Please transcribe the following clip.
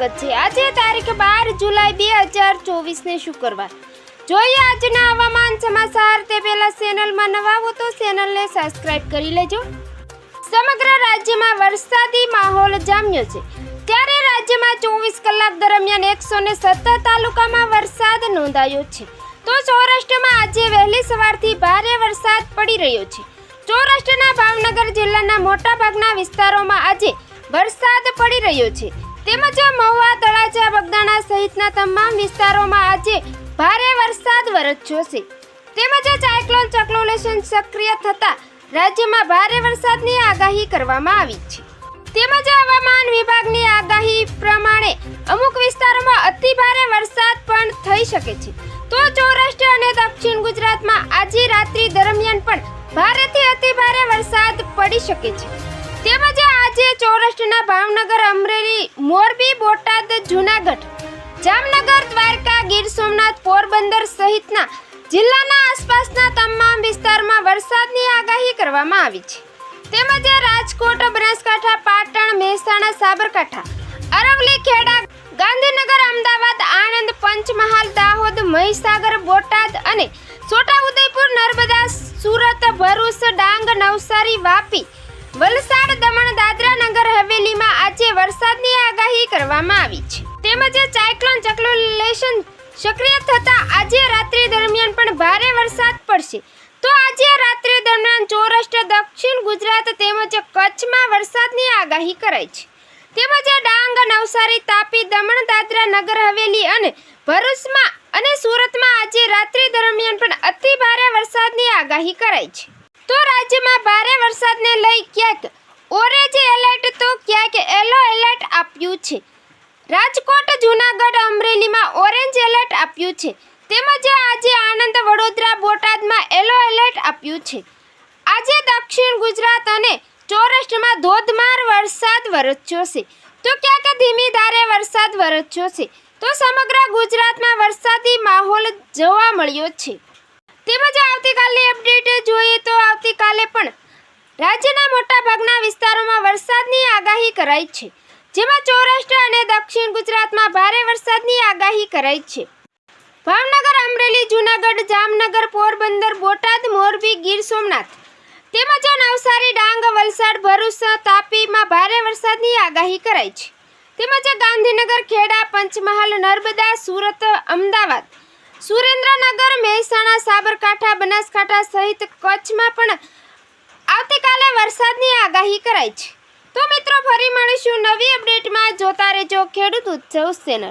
સ્વાગત છે। આજે તારીખ 12 જુલાઈ 2024 ને શુક્રવાર। જોઈએ આજના હવામાન સમાચાર। તે પહેલા ચેનલમાં નવા હો તો ચેનલને સબસ્ક્રાઇબ કરી લેજો। સમગ્ર રાજ્યમાં વરસાદી માહોલ જામ્યો છે, ત્યારે રાજ્યમાં 24 કલાક દરમિયાન 117 તાલુકામાં વરસાદ નોંધાયો છે। તો સૌરાષ્ટ્રમાં આજે વહેલી સવારથી ભારે વરસાદ પડી રહ્યો છે। સૌરાષ્ટ્રના ભાવનગર જિલ્લાના મોટા ભાગના વિસ્તારોમાં આજે વરસાદ પડી રહ્યો છે, તેમજ મહુવા, તળાજા, બગદાણા સહિતના તમામ વિસ્તારોમાં આજે ભારે વરસાદ વરસ્યો છે। તેમજ સાયક્લોન સર્ક્યુલેશન સક્રિય થતા રાજ્યમાં ભારે વરસાદની આગાહી કરવામાં આવી છે। તેમજ હવામાન વિભાગની આગાહી પ્રમાણે અમુક વિસ્તારોમાં અતિ ભારે વરસાદ પણ થઈ શકે છે। તો સૌરાષ્ટ્ર અને દક્ષિણ ગુજરાતમાં આજે રાત્રિ દરમિયાન પણ ભારેથી અતિ ભારે વરસાદ પડી શકે છે। તેમજ આજે સૌરાષ્ટ્રના ભાવનગર, અમરેલી, મોરબી, બોટાદ, જૂનાગઢ, જામનગર, દ્વારકા, ગીર સોમનાથ, પોરબંદર સહિતના જિલ્લાના આસપાસના તમામ વિસ્તારમાં વરસાદની આગાહી કરવામાં આવી છે। તેમજ રાજકોટ, બનાસકાંઠા, પાટણ, મહેસાણા, સાબરકાંઠા, અરવલ્લી, ખેડા, ગાંધીનગર, અમદાવાદ, આણંદ, પંચમહાલ, દાહોદ, મહીસાગર, બોટાદ અને છોટાઉદેપુર, નર્મદા, સુરત, ભરૂચ, ડાંગ, નવસારી, વાપી, વલસાડ, દમણ, દાદરા નગર હવેલીમાં આજે વરસાદની આગાહી કરવામાં આવી છે। તેમજ સાયક્લોન સર્ક્યુલેશન સક્રિય થતા આજે રાત્રિ દરમિયાન પણ ભારે વરસાદ પડશે। તો આજે રાત્રિ દરમિયાન સૌરાષ્ટ્ર, દક્ષિણ ગુજરાત તેમજ કચ્છમાં વરસાદની આગાહી કરાઈ છે। તેમજ ડાંગ, નવસારી, તાપી, દમણ, દાદરા નગર હવેલી અને ભરૂચમાં અને સુરતમાં આજે રાત્રિ દરમિયાન પણ અતિ ભારે વરસાદની આગાહી કરાઈ છે। તો રાજ્યમાં ભારે વરસાદને લઈ ક્યાંક ઓરેન્જ એલર્ટ તો ક્યાંક યલો એલર્ટ આપ્યું છે। રાજકોટ, જૂનાગઢ, અમરેલીમાં ઓરેન્જ એલર્ટ આપ્યું છે। તેમજ આજે આણંદ, વડોદરા, બોટાદમાં યલો એલર્ટ આપ્યું છે। આજે દક્ષિણ ગુજરાત અને સૌરાષ્ટ્રમાં ધોધમાર વરસાદ વરસ્યો છે, તો ક્યાંક ધીમી ધારે વરસાદ વરસ્યો છે। તો સમગ્ર ગુજરાતમાં વરસાદી માહોલ જોવા મળ્યો છે। તેમજ આવતીકાલની અપડેટ જોઈએ તો આવતીકાલે પણ રાજ્યના મોટા ભાગના વિસ્તારોમાં વરસાદની આગાહી કરાઈ છે, જેમાં સૌરાષ્ટ્ર અને દક્ષિણ ગુજરાતમાં ભારે વરસાદની આગાહી કરાઈ છે। ભાવનગર, અમરેલી, જૂનાગઢ, જામનગર, પોરબંદર, બોટાદ, મોરબી, ગીર સોમનાથ તેમજ નવસારી, ડાંગ, વલસાડ, ભરૂચ, તાપીમાં ભારે વરસાદની આગાહી કરાઈ છે। તેમજ ગાંધીનગર, ખેડા, પંચમહાલ, નર્મદા, સુરત, અમદાવાદ, સુરેન્દ્રનગર, મહેસાણા, સાબરકાંઠા, બનાસકાંઠા સહિત કચ્છમાં પણ આવતીકાલે વરસાદની આગાહી કરાઈ છે। તો મિત્રો, ફરી મળીશું નવી અપડેટમાં। જોતા રહેજો ખેડૂત ઉત્સવ ચેનલ।